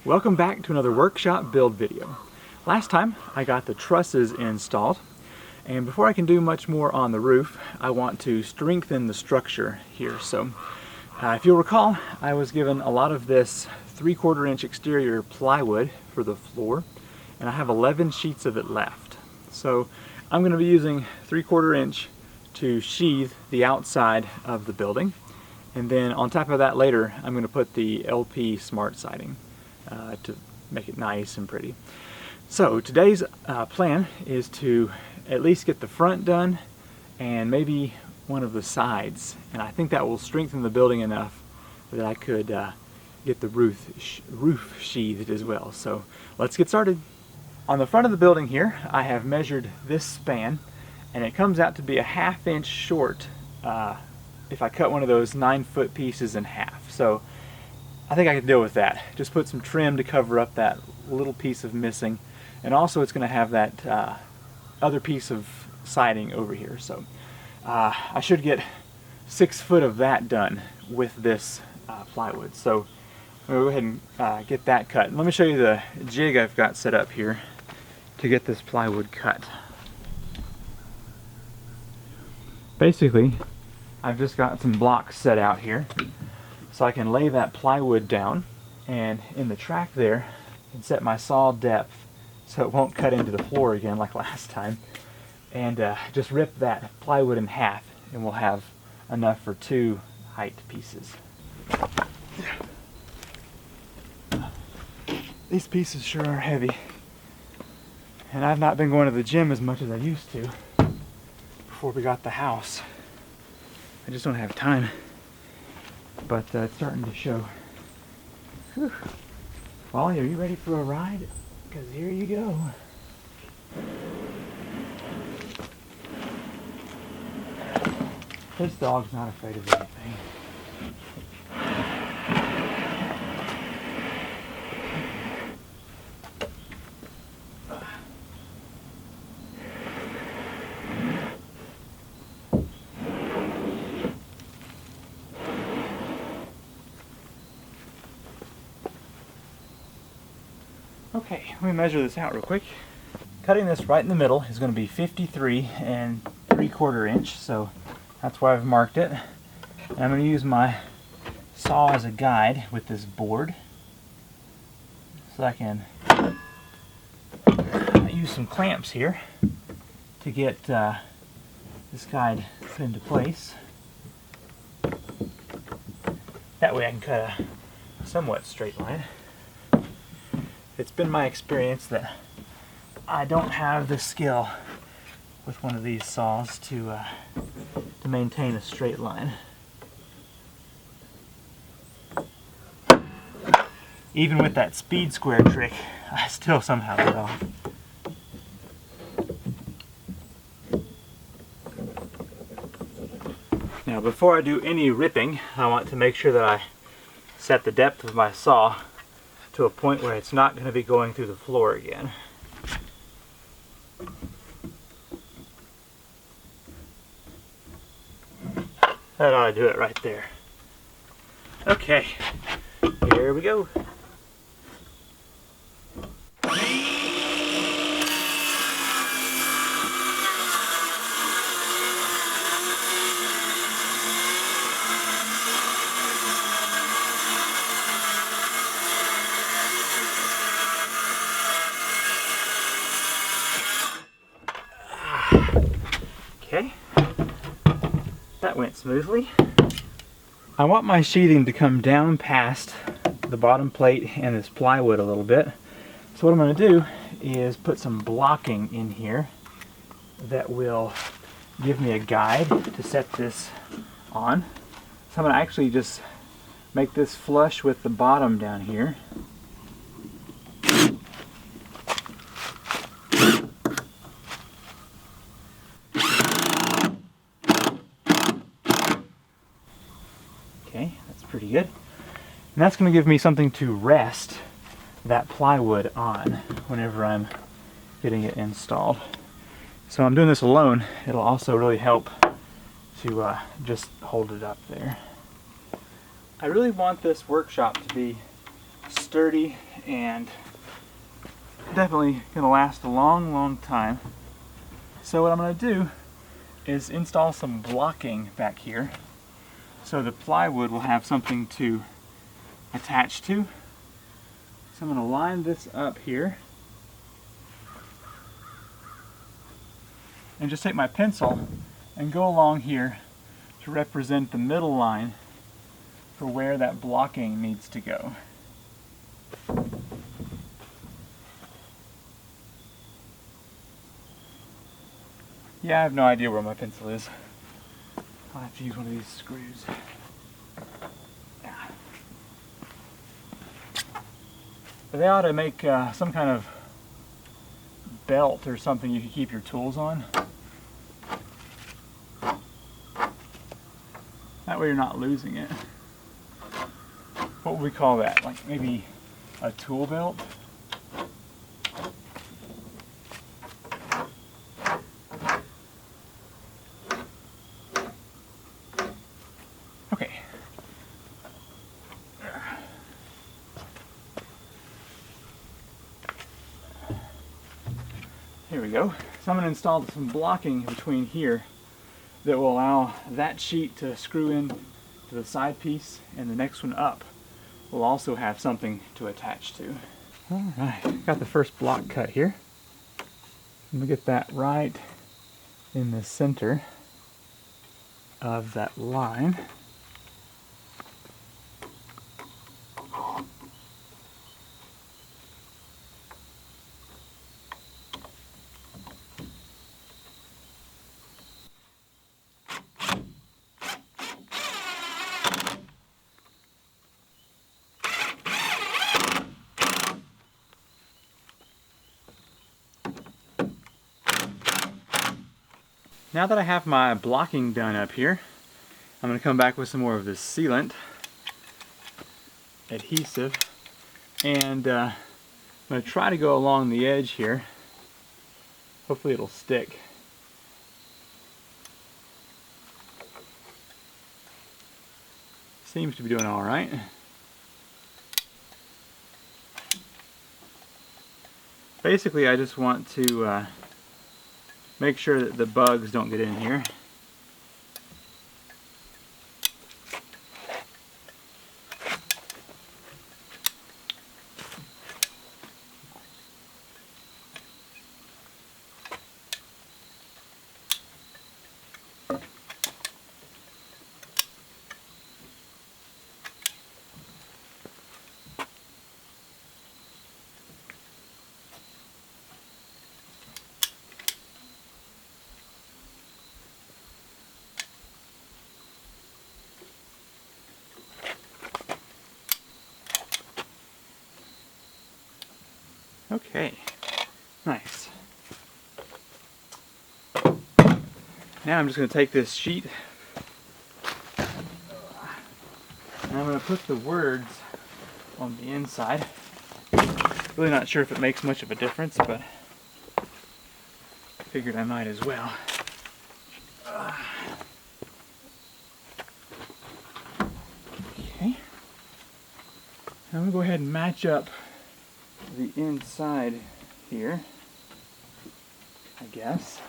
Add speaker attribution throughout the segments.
Speaker 1: Welcome back to another workshop build video. Last time I got the trusses installed, and before I can do much more on the roof, I want to strengthen the structure here. So if you'll recall, I was given a lot of this 3/4 inch exterior plywood for the floor, and I have 11 sheets of it left. So I'm going to be using 3/4 inch to sheathe the outside of the building, and then on top of that later I'm going to put the LP smart siding to make it nice and pretty. So today's plan is to at least get the front done and maybe one of the sides, and I think that will strengthen the building enough that I could get the roof sheathed as well. So let's get started. On the front of the building here I have measured this span, and it comes out to be a 1/2 inch short if I cut one of those 9-foot pieces in half. So I think I can deal with that. Just put some trim to cover up that little piece of missing, and also it's going to have that other piece of siding over here. So I should get 6 foot of that done with this plywood. So I'm going to go ahead and get that cut. And let me show you the jig I've got set up here to get this plywood cut. Basically, I've just got some blocks set out here so I can lay that plywood down, and in the track there I can set my saw depth so it won't cut into the floor again like last time, and just rip that plywood in half, and we'll have enough for 2 height pieces. These pieces sure are heavy, and I've not been going to the gym as much as I used to before we got the house. I just don't have time, but it's starting to show. Whew. Wally, are you ready for a ride? Because here you go. This dog's not afraid of anything. Okay, let me measure this out real quick. Cutting this right in the middle is going to be 53 3/4 inch, so that's why I've marked it. And I'm going to use my saw as a guide with this board, so I can use some clamps here to get this guide put into place. That way I can cut a somewhat straight line. It's been my experience that I don't have the skill with one of these saws to maintain a straight line. Even with that speed square trick, I still somehow get off. Now before I do any ripping, I want to make sure that I set the depth of my saw to a point where it's not going to be going through the floor again. That ought to do it right there. Okay, here we go. Okay, that went smoothly. I want my sheathing to come down past the bottom plate and this plywood a little bit. So what I'm going to do is put some blocking in here that will give me a guide to set this on. So I'm going to actually just make this flush with the bottom down here. Okay, that's pretty good. And that's going to give me something to rest that plywood on whenever I'm getting it installed. So I'm doing this alone. It'll also really help to just hold it up there. I really want this workshop to be sturdy and definitely gonna last a long time. So what I'm gonna do is install some blocking back here so the plywood will have something to attach to. So I'm gonna line this up here and just take my pencil and go along here to represent the middle line for where that blocking needs to go. Yeah, I have no idea where my pencil is. I'll have to use one of these screws. Yeah. But they ought to make some kind of belt or something you can keep your tools on. That way you're not losing it. What would we call that? Like maybe a tool belt? Okay. Here we go. So I'm going to install some blocking between here that will allow that sheet to screw in to the side piece, and the next one up will also have something to attach to. Alright, got the first block cut here. I'm going to get that right in the center of that line. Now that I have my blocking done up here, I'm going to come back with some more of this sealant, adhesive, and I'm going to try to go along the edge here. Hopefully it'll stick. Seems to be doing all right. Basically, I just want to make sure that the bugs don't get in here. Okay, nice. Now I'm just going to take this sheet and I'm going to put the words on the inside. Really not sure if it makes much of a difference, but I figured I might as well. Okay. Now I'm going to go ahead and match up the inside here, I guess.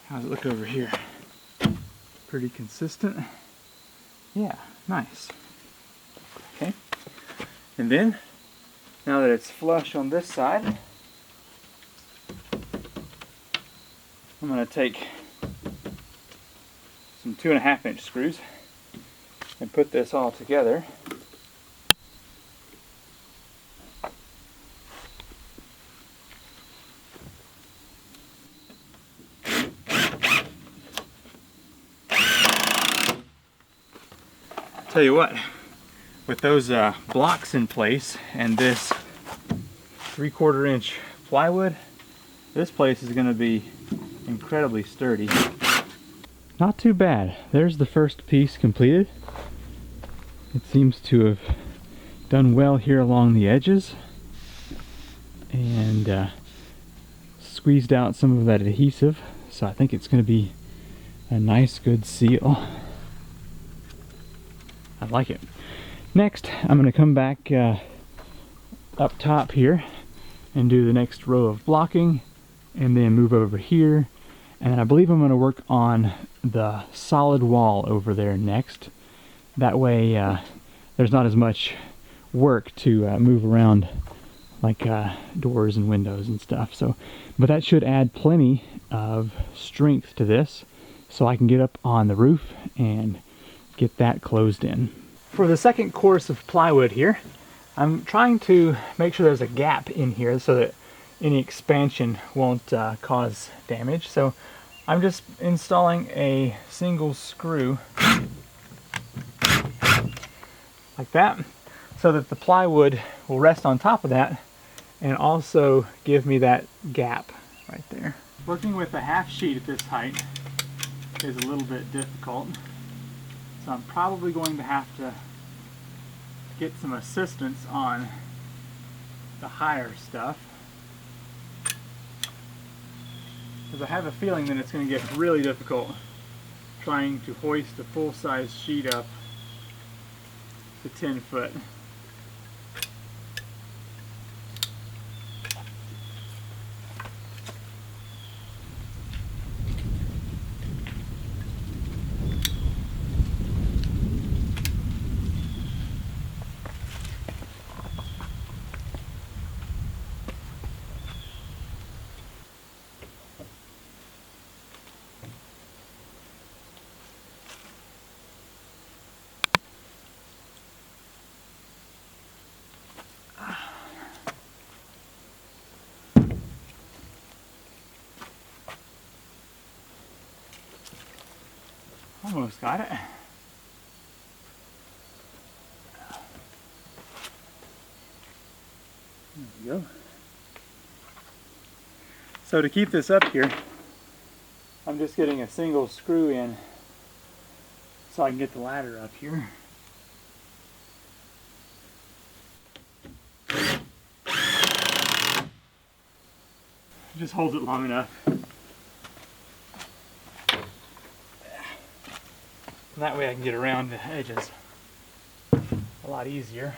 Speaker 1: How's it look over here? Pretty consistent. Yeah, nice. Okay. And then, now that it's flush on this side, I'm going to take some 2.5-inch screws and put this all together. Tell you what, with those blocks in place and this 3/4 inch plywood, this place is going to be incredibly sturdy. Not too bad. There's the first piece completed. It seems to have done well here along the edges and squeezed out some of that adhesive, so I think it's going to be a nice good seal. I like it. Next, I'm going to come back up top here and do the next row of blocking, and then move over here, and I believe I'm going to work on the solid wall over there next. That way there's not as much work to move around, like doors and windows and stuff. So, but that should add plenty of strength to this, so I can get up on the roof and get that closed in. For the second course of plywood here, I'm trying to make sure there's a gap in here so that any expansion won't cause damage. So I'm just installing a single screw like that, so that the plywood will rest on top of that and also give me that gap right there. Working with a half sheet at this height is a little bit difficult, so I'm probably going to have to get some assistance on the higher stuff, because I have a feeling that it's going to get really difficult trying to hoist a full-size sheet up to 10 foot. Almost got it. There we go. So to keep this up here, I'm just getting a single screw in so I can get the ladder up here. Just holds it long enough. And that way I can get around the edges a lot easier.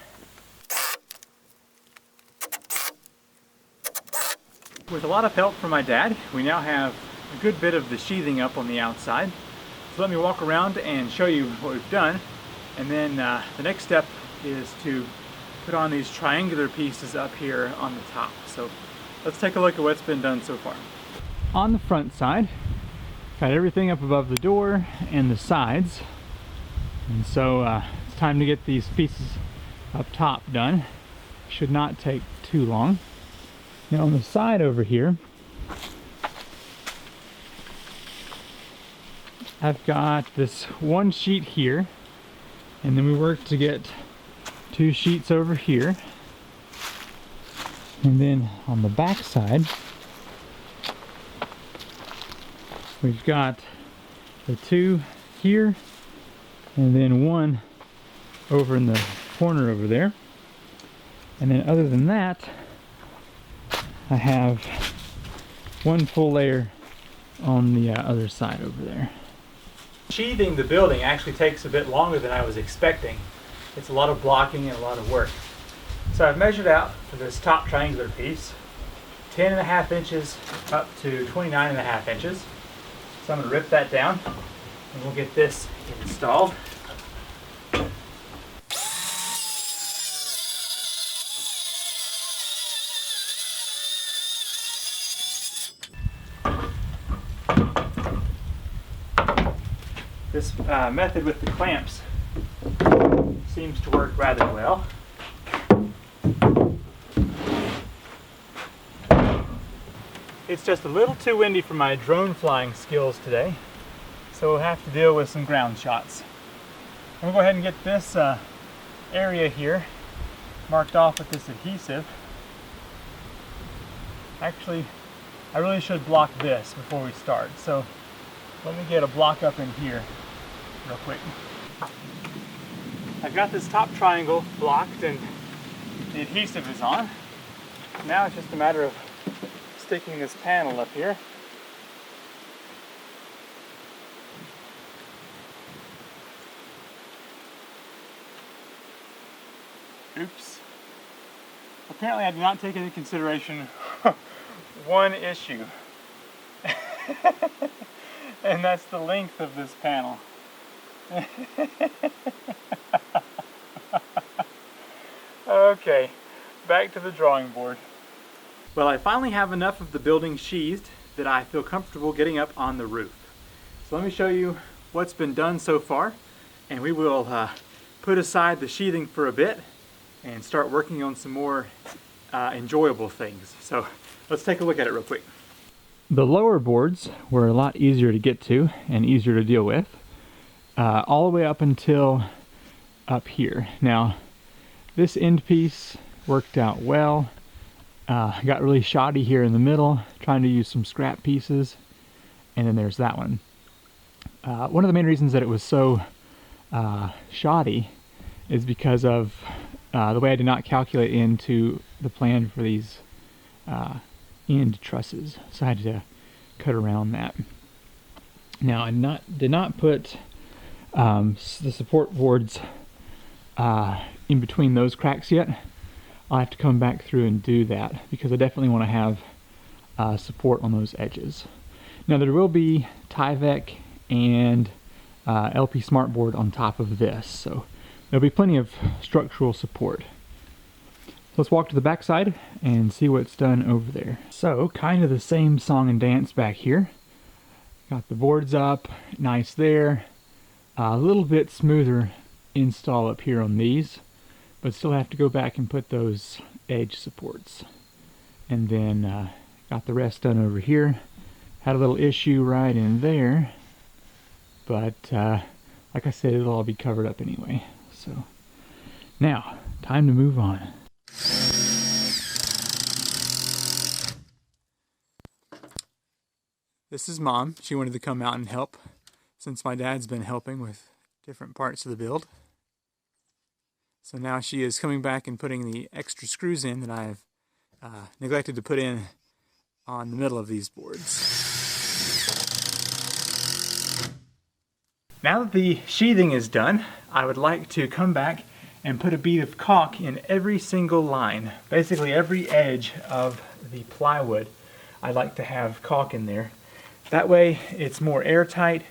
Speaker 1: With a lot of help from my dad, we now have a good bit of the sheathing up on the outside. So let me walk around and show you what we've done. And then the next step is to put on these triangular pieces up here on the top. So let's take a look at what's been done so far. On the front side, got everything up above the door and the sides, and so it's time to get these pieces up top done. Should not take too long. Now on the side over here, I've got this one sheet here, and then we worked to get two sheets over here, and then on the back side we've got the two here, and then one over in the corner over there. And then other than that, I have one full layer on the other side over there. Sheathing the building actually takes a bit longer than I was expecting. It's a lot of blocking and a lot of work. So I've measured out for this top triangular piece 10.5 inches up to 29.5 inches. So I'm going to rip that down and we'll get this installed. This method with the clamps seems to work rather well. It's just a little too windy for my drone flying skills today, so we'll have to deal with some ground shots. I'm going to go ahead and get this area here marked off with this adhesive. Actually, I really should block this before we start, so let me get a block up in here real quick. I've got this top triangle blocked and the adhesive is on. Now it's just a matter of sticking this panel up here. Oops. Apparently I did not take into consideration one issue. And that's the length of this panel. Okay, back to the drawing board. Well, I finally have enough of the building sheathed that I feel comfortable getting up on the roof. So let me show you what's been done so far, and we will put aside the sheathing for a bit and start working on some more enjoyable things. So let's take a look at it real quick. The lower boards were a lot easier to get to and easier to deal with, all the way up until up here. Now, this end piece worked out well. Got really shoddy here in the middle, trying to use some scrap pieces, and then there's that one. One of the main reasons that it was so shoddy is because of the way I did not calculate into the plan for these end trusses, so I had to cut around that. Now, I did not put the support boards in between those cracks yet. I'll have to come back through and do that because I definitely want to have support on those edges. Now, there will be Tyvek and LP Smartboard on top of this, so there'll be plenty of structural support. Let's walk to the back side and see what's done over there. So, kind of the same song and dance back here. Got the boards up, nice there. A little bit smoother install up here on these, but still have to go back and put those edge supports. And then got the rest done over here. Had a little issue right in there, but like I said, it'll all be covered up anyway. So now, time to move on. This is Mom. She wanted to come out and help since my dad's been helping with different parts of the build. So now she is coming back and putting the extra screws in that I've neglected to put in on the middle of these boards. Now that the sheathing is done, I would like to come back and put a bead of caulk in every single line. Basically every edge of the plywood, I'd like to have caulk in there. That way it's more airtight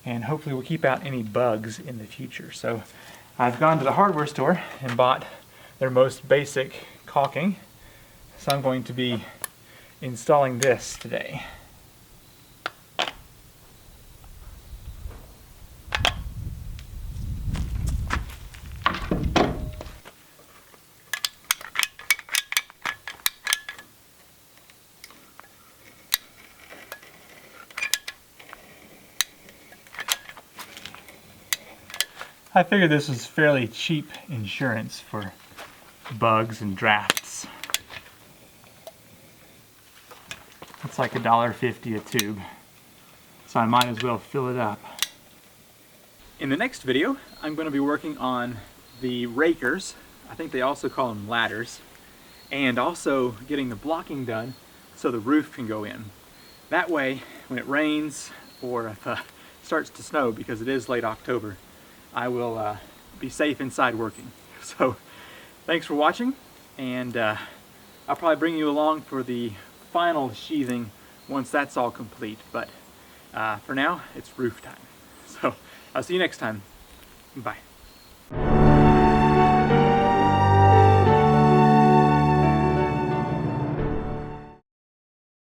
Speaker 1: and hopefully will keep out any bugs in the future. So I've gone to the hardware store and bought their most basic caulking. So I'm going to be installing this today. I figured this was fairly cheap insurance for bugs and drafts. It's like $1.50 a tube, so I might as well fill it up. In the next video, I'm going to be working on the rakers. I think they also call them ladders, and also getting the blocking done so the roof can go in. That way, when it rains or if it starts to snow, because it is late October, I will be safe inside working. So thanks for watching, and I'll probably bring you along for the final sheathing once that's all complete, but for now it's roof time. So I'll see you next time. Bye.